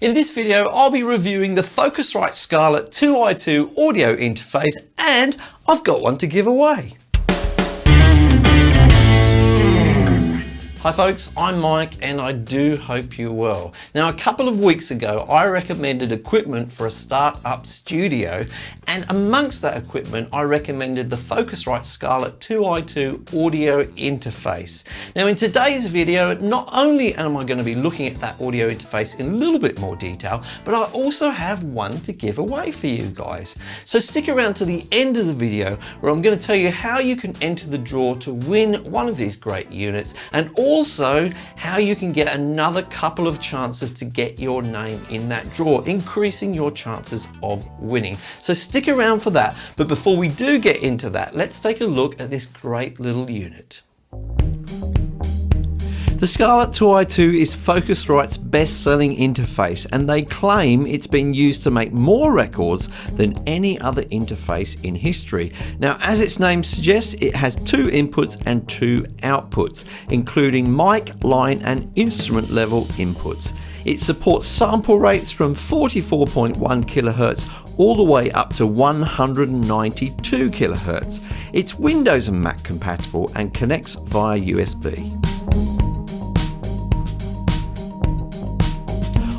In this video, I'll be reviewing the Focusrite Scarlett 2i2 audio interface, and I've got one to give away. Hi folks, I'm Mike and I do hope you're well. Now a couple of weeks ago I recommended equipment for a startup studio, and amongst that equipment I recommended the Focusrite Scarlett 2i2 audio interface. Now in today's video, not only am I going to be looking at that audio interface in a little bit more detail, but I also have one to give away for you guys. So stick around to the end of the video where I'm going to tell you how you can enter the draw to win one of these great units, and also how you can get another couple of chances to get your name in that draw, increasing your chances of winning. So stick around for that. But before we do get into that, let's take a look at this great little unit. The Scarlett 2i2 is Focusrite's best-selling interface, and they claim it's been used to make more records than any other interface in history. Now, as its name suggests, it has two inputs and two outputs, including mic, line, and instrument level inputs. It supports sample rates from 44.1 kHz all the way up to 192 kHz. It's Windows and Mac compatible and connects via USB.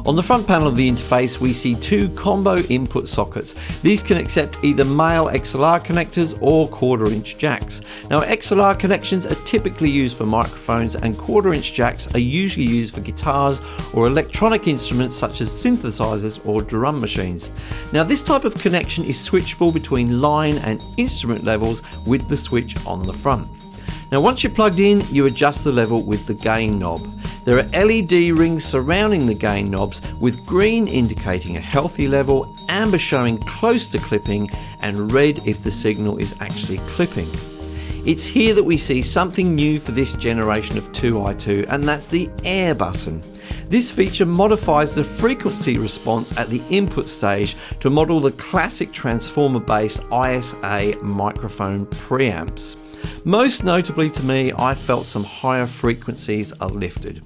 On the front panel of the interface, we see two combo input sockets. These can accept either male XLR connectors or 1/4-inch jacks. Now, XLR connections are typically used for microphones, and 1/4-inch jacks are usually used for guitars or electronic instruments such as synthesizers or drum machines. Now, this type of connection is switchable between line and instrument levels with the switch on the front. Now, once you're plugged in, you adjust the level with the gain knob. There are LED rings surrounding the gain knobs, with green indicating a healthy level, amber showing close to clipping, and red if the signal is actually clipping. It's here that we see something new for this generation of 2i2, and that's the air button. This feature modifies the frequency response at the input stage to model the classic transformer-based ISA microphone preamps. Most notably to me, I felt some higher frequencies are lifted.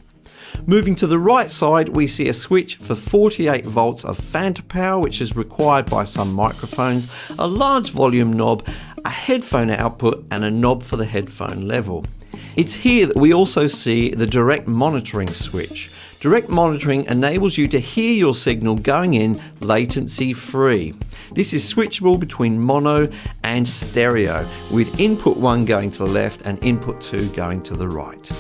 Moving to the right side, we see a switch for 48 volts of phantom power, which is required by some microphones, a large volume knob, a headphone output, and a knob for the headphone level. It's here that we also see the direct monitoring switch. Direct monitoring enables you to hear your signal going in latency free. This is switchable between mono and stereo, with input 1 going to the left and input 2 going to the right.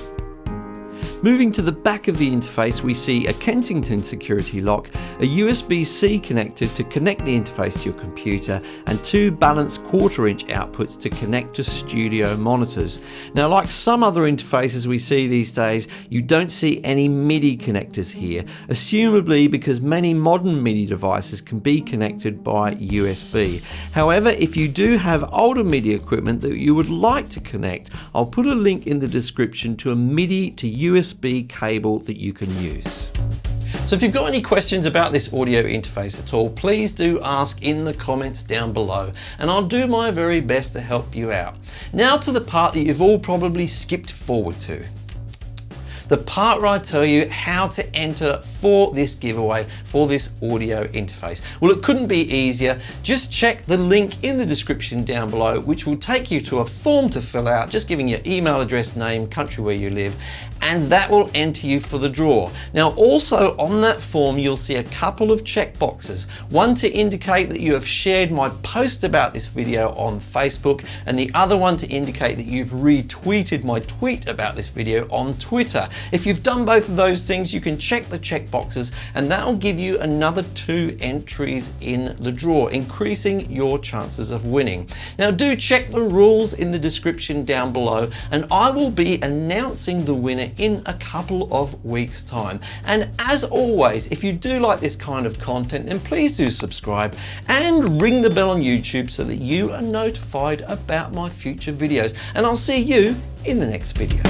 Moving to the back of the interface, we see a Kensington security lock, a USB-C connector to connect the interface to your computer, and two balanced 1/4-inch outputs to connect to studio monitors. Now, like some other interfaces we see these days, you don't see any MIDI connectors here, assumably because many modern MIDI devices can be connected by USB. However, if you do have older MIDI equipment that you would like to connect, I'll put a link in the description to a MIDI to USB cable that you can use. So if you've got any questions about this audio interface at all, please do ask in the comments down below, and I'll do my very best to help you out. Now to the part that you've all probably skipped forward to. The part where I tell you how to enter for this giveaway for this audio interface. Well, it couldn't be easier. Just check the link in the description down below, which will take you to a form to fill out, just giving your email address, name, country where you live, and that will enter you for the draw. Now, also on that form, you'll see a couple of check boxes. One to indicate that you have shared my post about this video on Facebook, and the other one to indicate that you've retweeted my tweet about this video on Twitter. If you've done both of those things, you can check the check boxes, and that will give you another 2 entries in the draw, increasing your chances of winning. Now, do check the rules in the description down below, and I will be announcing the winner in a couple of weeks' time. And as always, if you do like this kind of content, then please do subscribe and ring the bell on YouTube so that you are notified about my future videos. And I'll see you in the next video.